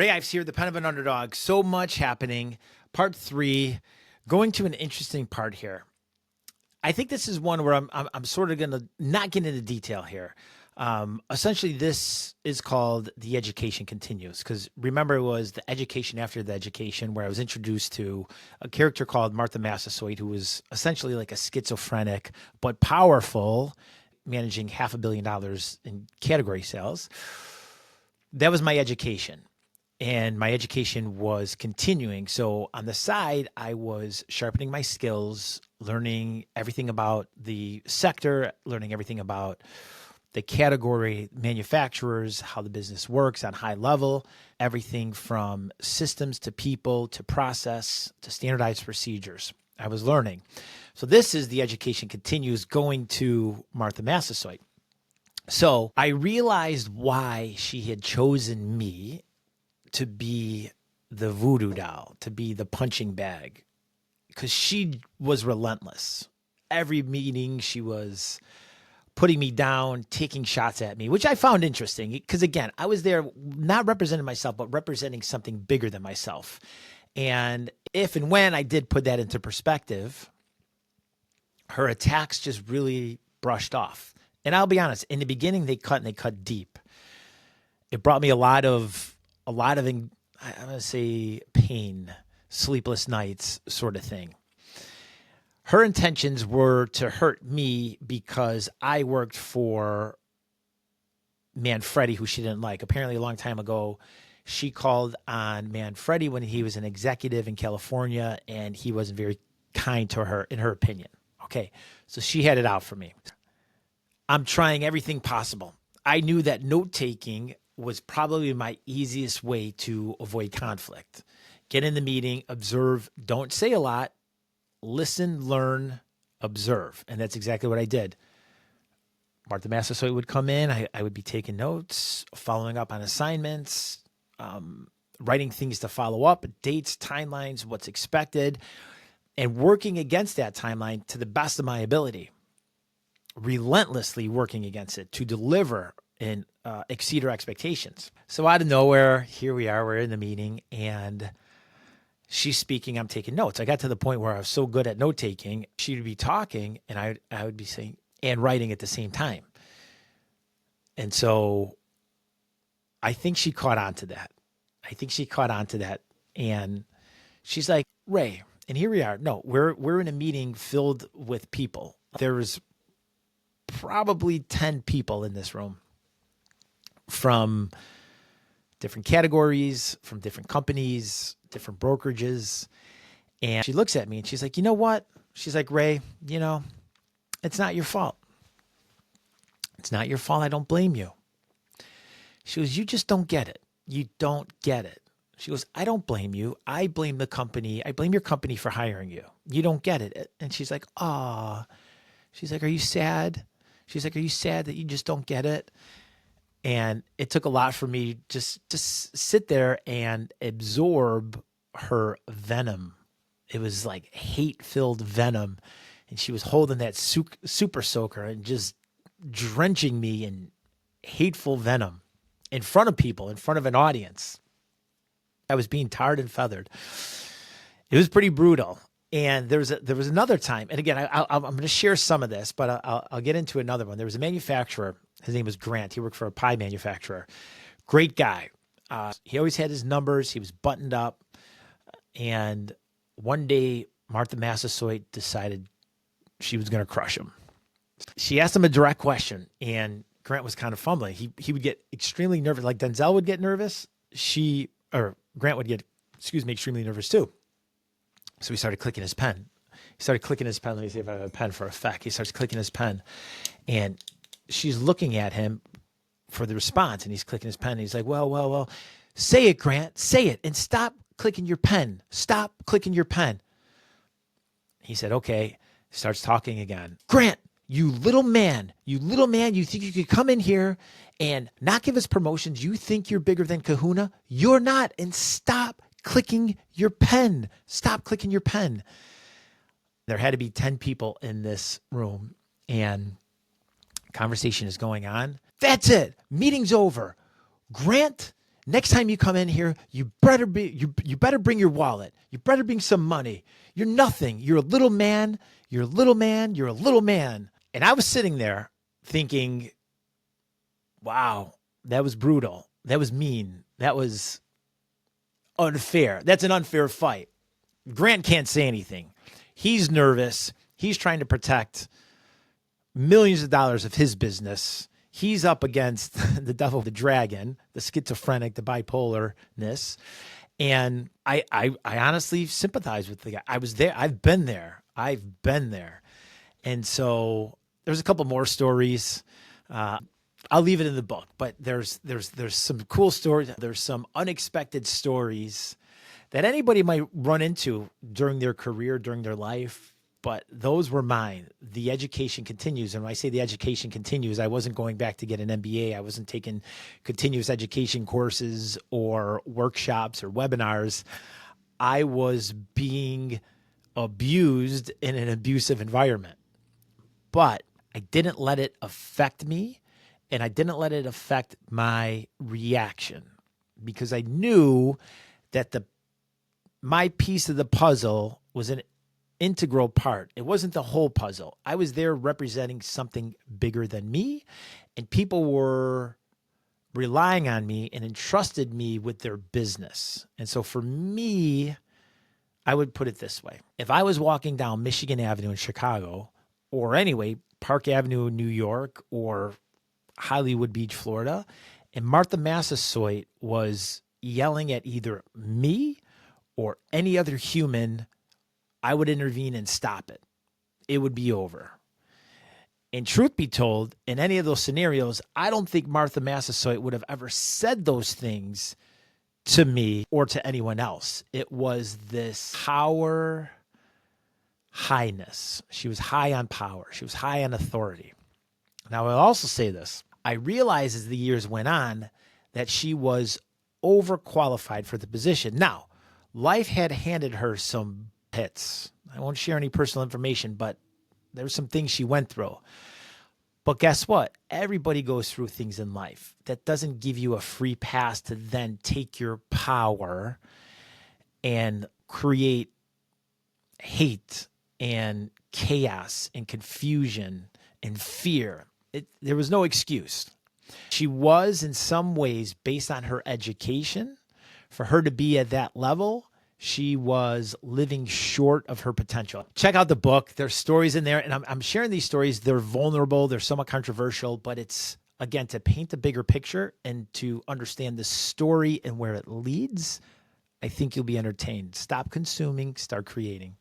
Ray Ives here, the pen of an underdog. So much happening. Part 3, going to an interesting part here. I think this is one where I'm sort of going to not get into detail here. Essentially, this is called The Education Continues, because remember, it was the education after the education, where I was introduced to a character called Martha Massasoit, who was essentially like a schizophrenic but powerful, managing $500 million in category sales. That was my education. And my education was continuing. So on the side, I was sharpening my skills, learning everything about the sector, learning everything about the category, manufacturers, how the business works on high level, everything from systems to people to process to standardized procedures. I was learning. So this is The Education Continues, going to Martha Massasoit. So I realized why she had chosen me to be the voodoo doll, to be the punching bag, because she was relentless. Every meeting, she was putting me down, taking shots at me, which I found interesting because, again, I was there not representing myself, but representing something bigger than myself. And if and when I did put that into perspective, her attacks just really brushed off. And I'll be honest, in the beginning, they cut and they cut deep. It brought me a lot of I'm going to say pain, sleepless nights sort of thing. Her intentions were to hurt me because I worked for Manfredi, who she didn't like. Apparently, a long time ago, she called on Manfredi when he was an executive in California, and he wasn't very kind to her, in her opinion. Okay, so she had it out for me. I'm trying everything possible. I knew that note-taking was probably my easiest way to avoid conflict. Get in the meeting, observe, don't say a lot, listen, learn, observe. And that's exactly what I did. Martha Massasoit would come in. I would be taking notes, following up on assignments, writing things to follow up, dates, timelines, what's expected, and working against that timeline to the best of my ability. Relentlessly working against it to deliver and exceed her expectations. So out of nowhere, here we are, we're in the meeting, and she's speaking, I'm taking notes. I got to the point where I was so good at note-taking, she would be talking, and I would be saying, and writing at the same time. And so I think she caught on to that. And she's like, Ray, and here we are. No, we're in a meeting filled with people. There was probably 10 people in this room, from different categories, from different companies, different brokerages. And she looks at me and she's like, you know what? She's like, Ray, it's not your fault. It's not your fault. I don't blame you. She goes, you just don't get it. You don't get it. She goes, I don't blame you. I blame the company. I blame your company for hiring you. You don't get it. And she's like, ah. She's like, are you sad? She's like, are you sad that you just don't get it? And it took a lot for me just to sit there and absorb her venom. It was like hate-filled venom. And she was holding that super soaker and just drenching me in hateful venom in front of people, in front of an audience. I was being tarred and feathered. It was pretty brutal. And there was another time, and again, I'm going to share some of this, but I'll get into another one. There was a manufacturer. His name was Grant. He worked for a pie manufacturer. Great guy. He always had his numbers. He was buttoned up. And one day, Martha Massasoit decided she was going to crush him. She asked him a direct question, and Grant was kind of fumbling. He would get extremely nervous. Like Denzel would get nervous. Grant would get, extremely nervous too. So he started clicking his pen. Let me see if I have a pen for effect. He starts clicking his pen. And she's looking at him for the response. And he's clicking his pen. And he's like, well, say it, Grant. Say it. And stop clicking your pen. Stop clicking your pen. He said, okay. Starts talking again. Grant, you little man, you think you could come in here and not give us promotions. You think you're bigger than Kahuna. You're not. And stop clicking your pen. Stop clicking your pen. There had to be 10 people in this room, and conversation is going on. That's it. Meeting's over. Grant Next time you come in here, you better bring your wallet. You better bring some money. You're nothing. You're a little man. You're a little man. You're a little man. And I was sitting there thinking, wow, that was brutal. That was mean. That was unfair. That's an unfair fight. Grant can't say anything. He's nervous. He's trying to protect millions of dollars of his business. He's up against the devil, the dragon, the schizophrenic, the bipolarness. And I honestly sympathize with the guy. I was there. I've been there. And so there's a couple more stories. I'll leave it in the book, but there's some cool stories. There's some unexpected stories that anybody might run into during their career, during their life. But those were mine. The education continues. And when I say the education continues, I wasn't going back to get an MBA. I wasn't taking continuous education courses or workshops or webinars. I was being abused in an abusive environment. But I didn't let it affect me, and I didn't let it affect my reaction, because I knew that my piece of the puzzle was an integral part. It wasn't the whole puzzle. I was there representing something bigger than me, and people were relying on me and entrusted me with their business. And so for me, I would put it this way. If I was walking down Michigan Avenue in Chicago, or anyway, Park Avenue in New York, or Hollywood Beach, Florida, and Martha Massasoit was yelling at either me or any other human, I would intervene and stop it. It would be over. And truth be told, in any of those scenarios, I don't think Martha Massasoit would have ever said those things to me or to anyone else. It was this power highness. She was high on power. She was high on authority. Now, I'll also say this. I realized as the years went on that she was overqualified for the position. Now, life had handed her some hits. I won't share any personal information, but there's some things she went through. But guess what? Everybody goes through things in life. That doesn't give you a free pass to then take your power and create hate and chaos and confusion and fear. There was no excuse. She was, in some ways, based on her education, for her to be at that level, she was living short of her potential. Check out the book. There's stories in there, and I'm sharing these stories. They're vulnerable. They're somewhat controversial, but it's, again, to paint a bigger picture and to understand the story and where it leads. I think you'll be entertained. Stop consuming, start creating.